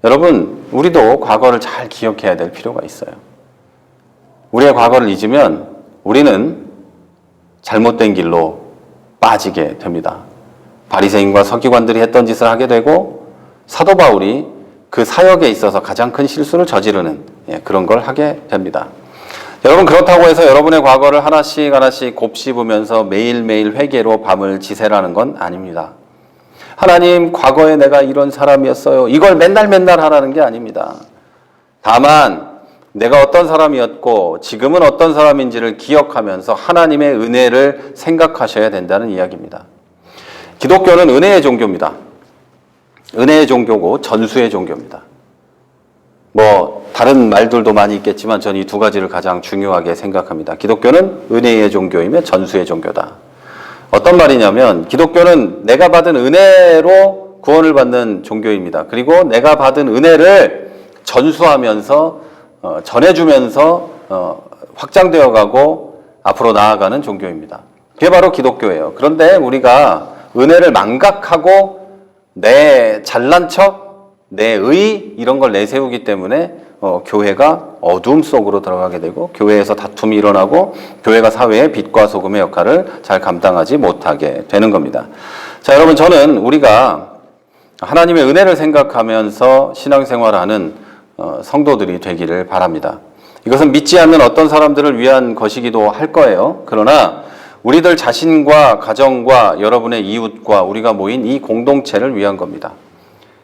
여러분, 우리도 과거를 잘 기억해야 될 필요가 있어요. 우리의 과거를 잊으면 우리는 잘못된 길로 빠지게 됩니다. 바리새인과 서기관들이 했던 짓을 하게 되고 사도 바울이 그 사역에 있어서 가장 큰 실수를 저지르는 그런 걸 하게 됩니다. 여러분, 그렇다고 해서 여러분의 과거를 하나씩 하나씩 곱씹으면서 매일매일 회개로 밤을 지새라는 건 아닙니다. 하나님, 과거에 내가 이런 사람이었어요. 이걸 맨날 하라는 게 아닙니다. 다만 내가 어떤 사람이었고 지금은 어떤 사람인지를 기억하면서 하나님의 은혜를 생각하셔야 된다는 이야기입니다. 기독교는 은혜의 종교입니다. 은혜의 종교고 전수의 종교입니다. 다른 말들도 많이 있겠지만 저는 이 두 가지를 가장 중요하게 생각합니다. 기독교는 은혜의 종교이며 전수의 종교다. 어떤 말이냐면 기독교는 내가 받은 은혜로 구원을 받는 종교입니다. 그리고 내가 받은 은혜를 전수하면서 전해주면서 확장되어 가고 앞으로 나아가는 종교입니다. 그게 바로 기독교예요. 그런데 우리가 은혜를 망각하고 내 잘난 척, 내 의 이런 걸 내세우기 때문에 교회가 어두움 속으로 들어가게 되고 교회에서 다툼이 일어나고 교회가 사회의 빛과 소금의 역할을 잘 감당하지 못하게 되는 겁니다. 자, 여러분, 저는 우리가 하나님의 은혜를 생각하면서 신앙생활하는 성도들이 되기를 바랍니다. 이것은 믿지 않는 어떤 사람들을 위한 것이기도 할 거예요. 그러나 우리들 자신과 가정과 여러분의 이웃과 우리가 모인 이 공동체를 위한 겁니다.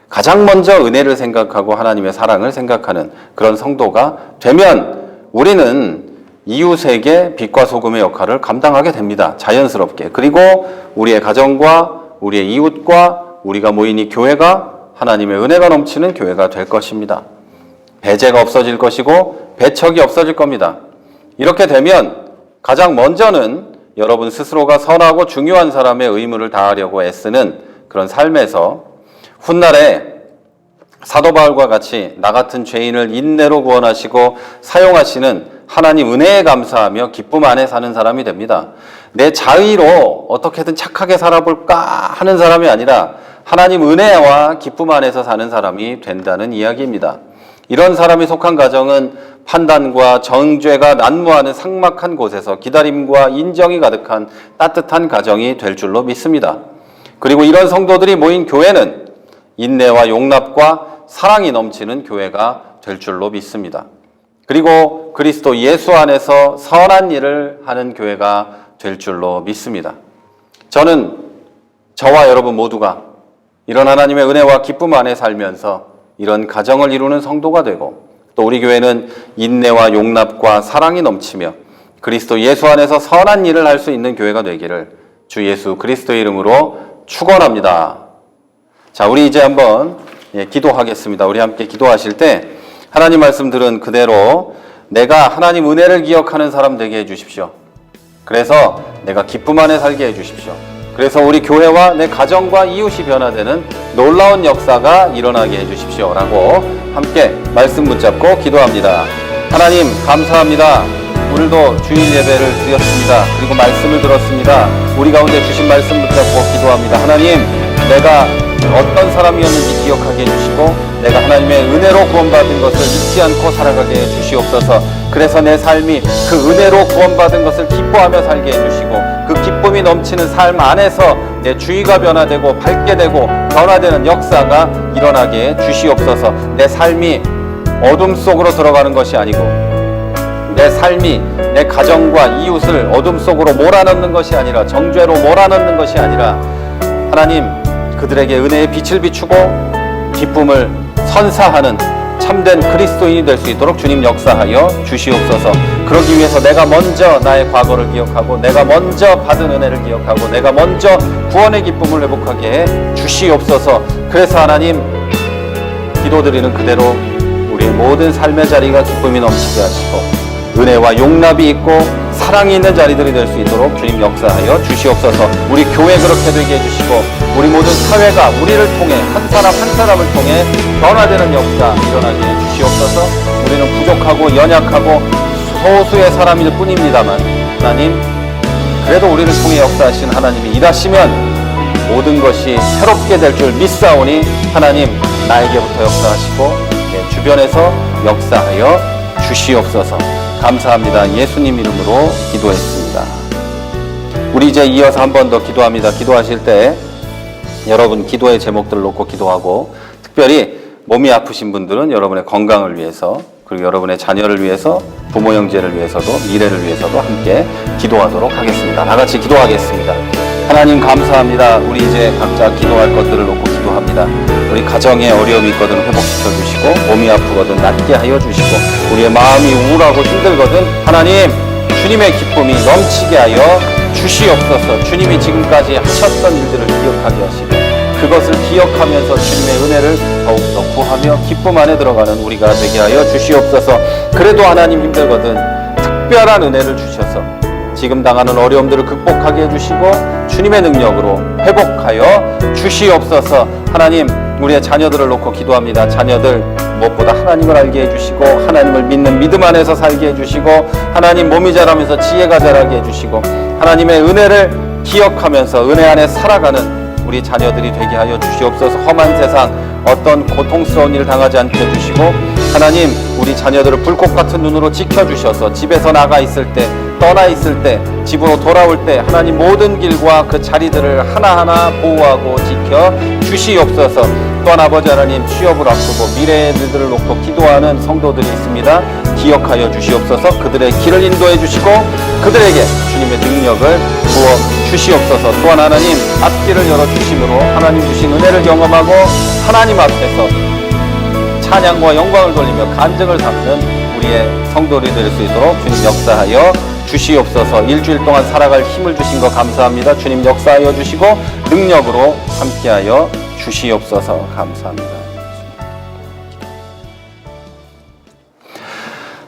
가장 먼저 은혜를 생각하고 하나님의 사랑을 생각하는 그런 성도가 되면 우리는 이웃에게 빛과 소금의 역할을 감당하게 됩니다. 자연스럽게. 그리고 우리의 가정과 우리의 이웃과 우리가 모인 이 교회가 하나님의 은혜가 넘치는 교회가 될 것입니다. 배제가 없어질 것이고 배척이 없어질 겁니다. 이렇게 되면 가장 먼저는 여러분 스스로가 선하고 중요한 사람의 의무를 다하려고 애쓰는 그런 삶에서 훗날에 사도 바울과 같이 나 같은 죄인을 인내로 구원하시고 사용하시는 하나님 은혜에 감사하며 기쁨 안에 사는 사람이 됩니다. 내 자의로 어떻게든 착하게 살아볼까 하는 사람이 아니라 하나님 은혜와 기쁨 안에서 사는 사람이 된다는 이야기입니다. 이런 사람이 속한 가정은 판단과 정죄가 난무하는 삭막한 곳에서 기다림과 인정이 가득한 따뜻한 가정이 될 줄로 믿습니다. 그리고 이런 성도들이 모인 교회는 인내와 용납과 사랑이 넘치는 교회가 될 줄로 믿습니다. 그리고 그리스도 예수 안에서 선한 일을 하는 교회가 될 줄로 믿습니다. 저는 저와 여러분 모두가 이런 하나님의 은혜와 기쁨 안에 살면서 이런 가정을 이루는 성도가 되고 또 우리 교회는 인내와 용납과 사랑이 넘치며 그리스도 예수 안에서 선한 일을 할 수 있는 교회가 되기를 주 예수 그리스도의 이름으로 축원합니다. 자, 우리 이제 한번 기도하겠습니다. 우리 함께 기도하실 때 하나님 말씀 들은 그대로 내가 하나님 은혜를 기억하는 사람 되게 해주십시오. 그래서 내가 기쁨 안에 살게 해주십시오. 그래서 우리 교회와 내 가정과 이웃이 변화되는 놀라운 역사가 일어나게 해주십시오. 라고 함께 말씀 붙잡고 기도합니다. 하나님 감사합니다. 오늘도 주일 예배를 드렸습니다. 그리고 말씀을 들었습니다. 우리 가운데 주신 말씀 붙잡고 기도합니다. 하나님, 내가 어떤 사람이었는지 기억하게 해주시고 내가 하나님의 은혜로 구원받은 것을 잊지 않고 살아가게 해주시옵소서. 그래서 내 삶이 그 은혜로 구원받은 것을 기뻐하며 살게 해주시고 그 기쁨이 넘치는 삶 안에서 내 주의가 변화되고 밝게 되고 변화되는 역사가 일어나게 해주시옵소서. 내 삶이 어둠 속으로 들어가는 것이 아니고 내 삶이 내 가정과 이웃을 어둠 속으로 몰아넣는 것이 아니라 정죄로 몰아넣는 것이 아니라 하나님 그들에게 은혜의 빛을 비추고 기쁨을 선사하는 참된 그리스도인이 될 수 있도록 주님 역사하여 주시옵소서. 그러기 위해서 내가 먼저 나의 과거를 기억하고 내가 먼저 받은 은혜를 기억하고 내가 먼저 구원의 기쁨을 회복하게 해 주시옵소서. 그래서 하나님 기도드리는 그대로 우리의 모든 삶의 자리가 기쁨이 넘치게 하시고 은혜와 용납이 있고 사랑이 있는 자리들이 될 수 있도록 주님 역사하여 주시옵소서. 우리 교회 그렇게 되게 해주시고 우리 모든 사회가 우리를 통해 한 사람 한 사람을 통해 변화되는 역사 일어나게 해주시옵소서. 우리는 부족하고 연약하고 소수의 사람일 뿐입니다만 하나님 그래도 우리를 통해 역사하신 하나님이 일하시면 모든 것이 새롭게 될 줄 믿사오니 하나님 나에게부터 역사하시고 내 주변에서 역사하여 주시옵소서. 감사합니다. 예수님 이름으로 기도했습니다. 우리 이제 이어서 한 번 더 기도합니다. 기도하실 때 여러분 기도의 제목들을 놓고 기도하고 특별히 몸이 아프신 분들은 여러분의 건강을 위해서 그리고 여러분의 자녀를 위해서 부모 형제를 위해서도 미래를 위해서도 함께 기도하도록 하겠습니다. 다 같이 기도하겠습니다. 하나님 감사합니다. 우리 이제 각자 기도할 것들을 놓고 기도합니다. 우리 가정에 어려움이 있거든 회복시켜 주시고 몸이 아프거든 낫게 하여 주시고 우리의 마음이 우울하고 힘들거든 하나님 주님의 기쁨이 넘치게 하여 주시옵소서. 주님이 지금까지 하셨던 일들을 기억하게 하시고 그것을 기억하면서 주님의 은혜를 더욱더 구하며 기쁨 안에 들어가는 우리가 되게 하여 주시옵소서. 그래도 하나님 힘들거든 특별한 은혜를 주셔서 지금 당하는 어려움들을 극복하게 해주시고 주님의 능력으로 회복하여 주시옵소서. 하나님 우리의 자녀들을 놓고 기도합니다. 자녀들 무엇보다 하나님을 알게 해주시고 하나님을 믿는 믿음 안에서 살게 해주시고 하나님 몸이 자라면서 지혜가 자라게 해주시고 하나님의 은혜를 기억하면서 은혜 안에 살아가는 우리 자녀들이 되게 하여 주시옵소서. 험한 세상 어떤 고통스러운 일을 당하지 않게 해주시고 하나님 우리 자녀들을 불꽃 같은 눈으로 지켜주셔서 집에서 나가 있을 때 떠나 있을 때 집으로 돌아올 때 하나님 모든 길과 그 자리들을 하나하나 보호하고 지켜 주시옵소서. 또한 아버지 하나님 취업을 앞두고 미래의 일들을 놓고 기도하는 성도들이 있습니다. 기억하여 주시옵소서. 그들의 길을 인도해 주시고 그들에게 주님의 능력을 부어 주시옵소서. 또한 하나님 앞길을 열어주심으로 하나님 주신 은혜를 경험하고 하나님 앞에서 찬양과 영광을 돌리며 간증을 삼는 우리의 성도들이 될 수 있도록 주님 역사하여 주시옵소서. 일주일 동안 살아갈 힘을 주신 거 감사합니다. 주님 역사하여 주시고 능력으로 함께하여 주시옵소서. 감사합니다.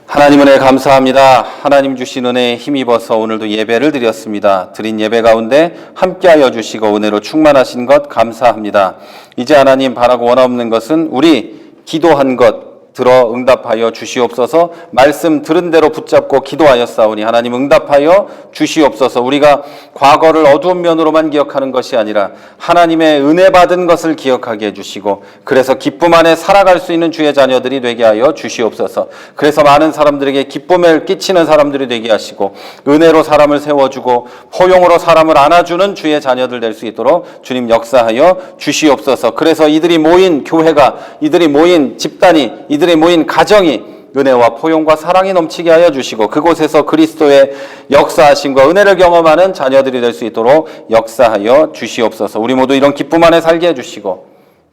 하나님 은혜 감사합니다. 하나님 주신 은혜에 힘입어서 오늘도 예배를 드렸습니다. 드린 예배 가운데 함께하여 주시고 은혜로 충만하신 것 감사합니다. 이제 하나님 바라고 원없는 것은 우리 기도한 것 들어 응답하여 주시옵소서. 말씀 들은 대로 붙잡고 기도하였사오니 하나님 응답하여 주시옵소서. 우리가 과거를 어두운 면으로만 기억하는 것이 아니라 하나님의 은혜 받은 것을 기억하게 해주시고 그래서 기쁨 안에 살아갈 수 있는 주의 자녀들이 되게 하여 주시옵소서. 그래서 많은 사람들에게 기쁨을 끼치는 사람들이 되게 하시고 은혜로 사람을 세워주고 포용으로 사람을 안아주는 주의 자녀들 될 수 있도록 주님 역사하여 주시옵소서. 그래서 이들이 모인 교회가 이들이 모인 집단이 이들이 모인 가정이 은혜와 포용과 사랑이 넘치게 하여 주시고 그곳에서 그리스도의 역사하심과 은혜를 경험하는 자녀들이 될 수 있도록 역사하여 주시옵소서. 우리 모두 이런 기쁨 안에 살게 해주시고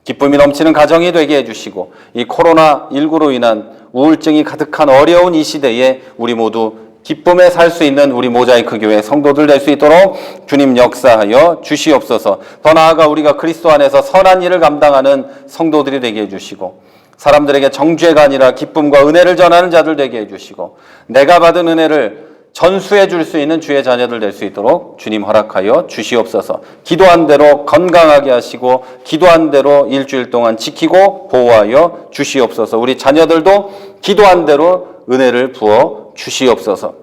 기쁨이 넘치는 가정이 되게 해주시고 이 코로나19로 인한 우울증이 가득한 어려운 이 시대에 우리 모두 기쁨에 살 수 있는 우리 모자이크 교회 성도들 될 수 있도록 주님 역사하여 주시옵소서. 더 나아가 우리가 그리스도 안에서 선한 일을 감당하는 성도들이 되게 해주시고 사람들에게 정죄가 아니라 기쁨과 은혜를 전하는 자들 되게 해주시고 내가 받은 은혜를 전수해 줄 수 있는 주의 자녀들 될 수 있도록 주님 허락하여 주시옵소서. 기도한 대로 건강하게 하시고 기도한 대로 일주일 동안 지키고 보호하여 주시옵소서. 우리 자녀들도 기도한 대로 은혜를 부어 주시옵소서.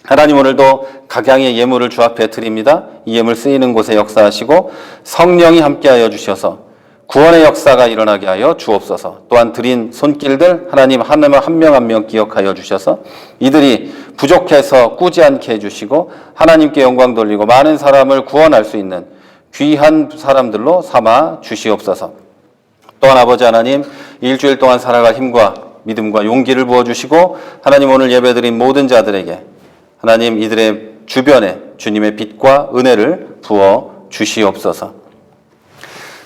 하나님, 오늘도 각양의 예물을 주 앞에 드립니다. 이 예물 쓰이는 곳에 역사하시고 성령이 함께하여 주셔서 구원의 역사가 일어나게 하여 주옵소서. 또한 드린 손길들 하나님 한 명 한 명 기억하여 주셔서 이들이 부족해서 꾸지 않게 해주시고 하나님께 영광 돌리고 많은 사람을 구원할 수 있는 귀한 사람들로 삼아 주시옵소서. 또한 아버지 하나님, 일주일 동안 살아갈 힘과 믿음과 용기를 부어주시고 하나님, 오늘 예배드린 모든 자들에게 하나님 이들의 주변에 주님의 빛과 은혜를 부어 주시옵소서.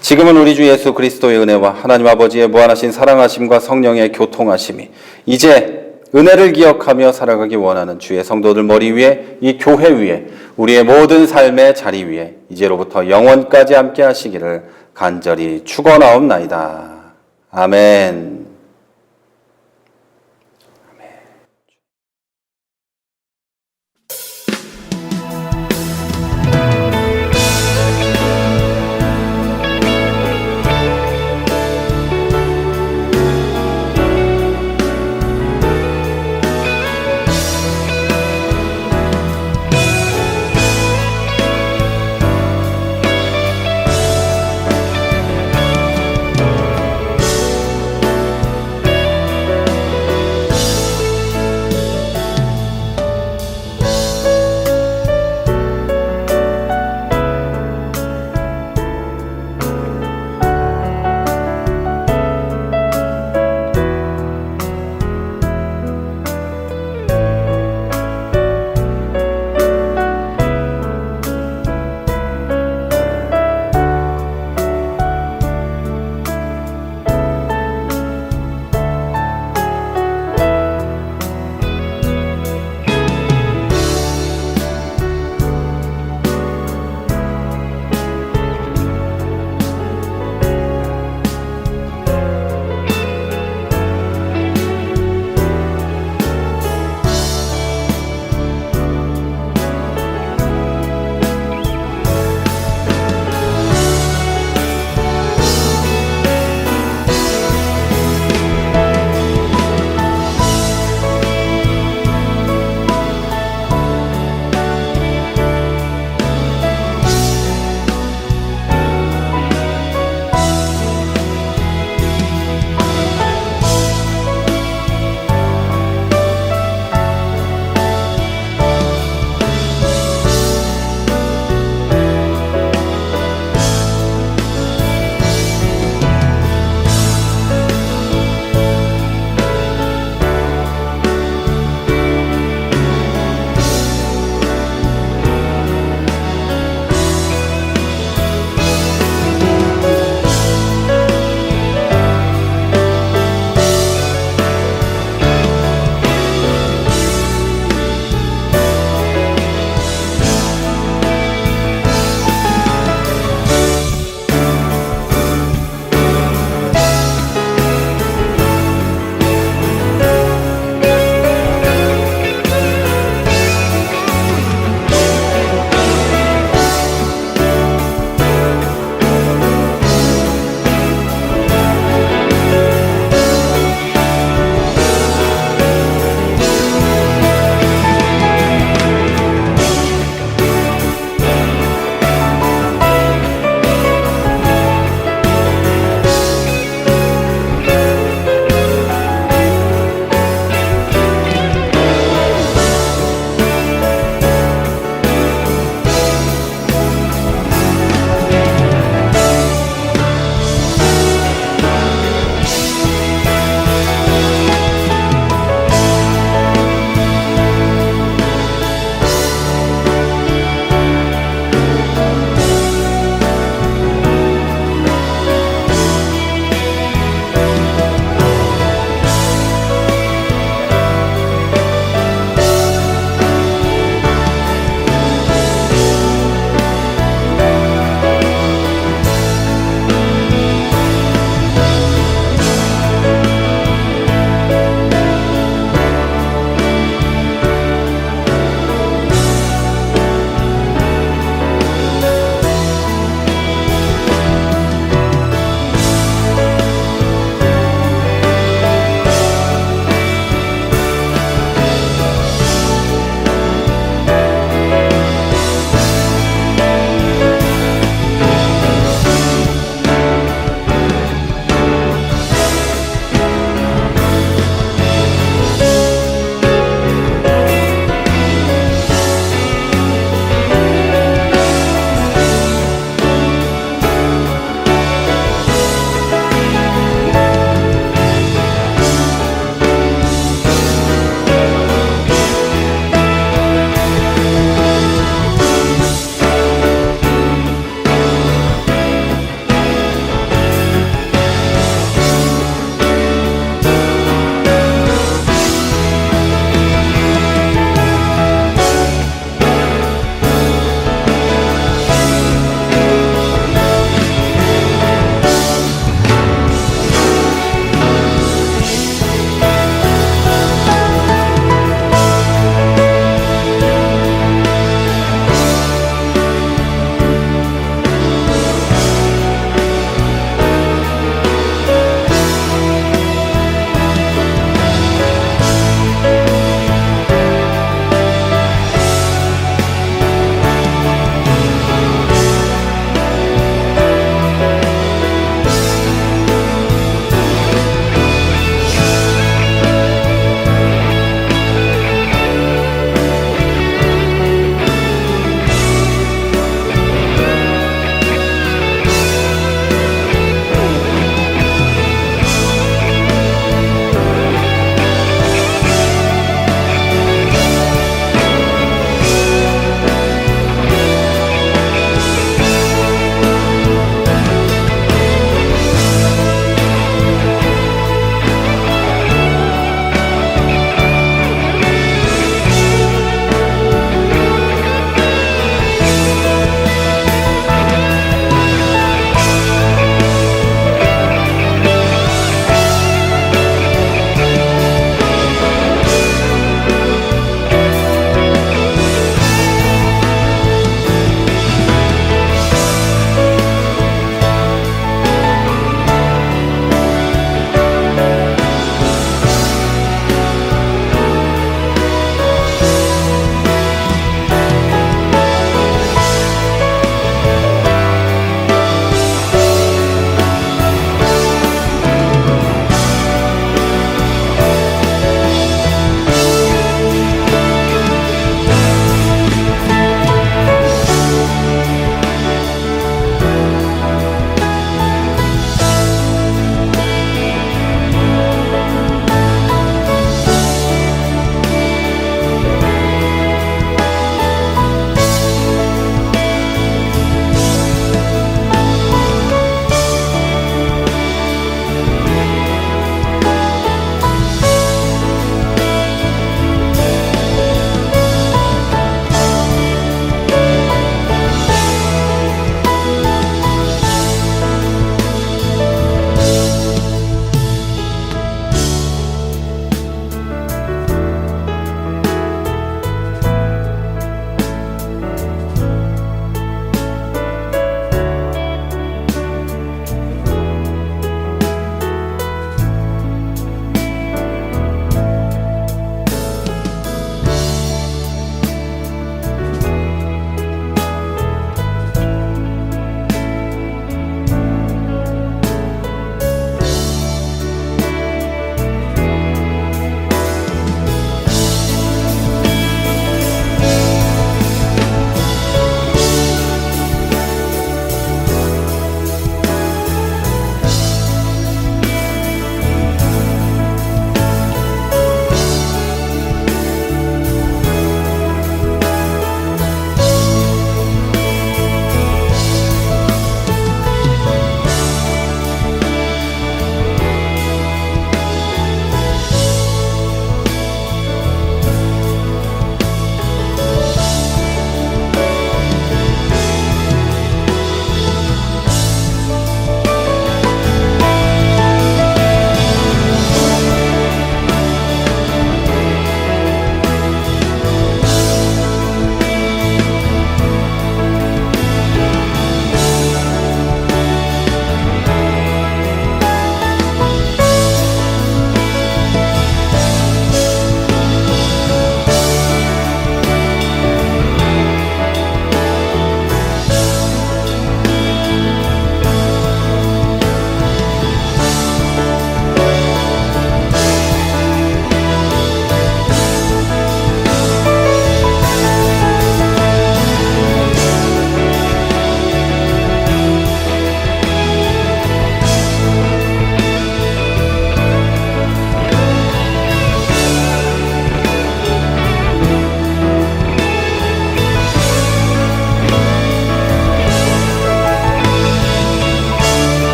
지금은 우리 주 예수 그리스도의 은혜와 하나님 아버지의 무한하신 사랑하심과 성령의 교통하심이 이제 은혜를 기억하며 살아가기 원하는 주의 성도들 머리 위에, 이 교회 위에, 우리의 모든 삶의 자리 위에 이제로부터 영원까지 함께 하시기를 간절히 축원하옵나이다. 아멘.